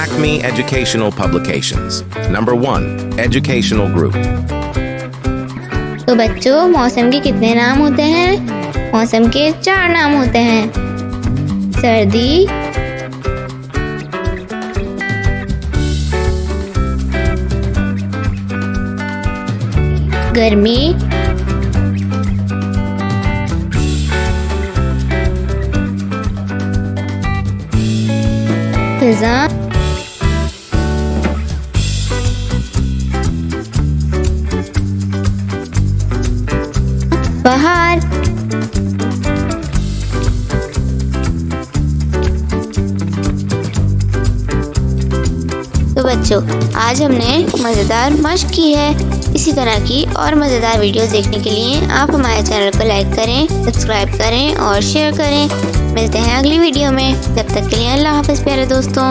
Acme Educational Publications. Number 1. Educational Group. तो बच्चों, मौसम के कितने नाम होते हैं? मौसम के 4 नाम होते हैं। सर्दी, गर्मी, खिज़ां, बहार। तो बच्चों, आज हमने मज़ेदार मश्क की है। इसी तरह की और मज़ेदार वीडियोस देखने के लिए आप हमारे चैनल को लाइक करें, सब्सक्राइब करें और शेयर करें। मिलते हैं अगली वीडियो में। जब तक के लिए अल्लाह हाफ़िज़ प्यारे दोस्तों।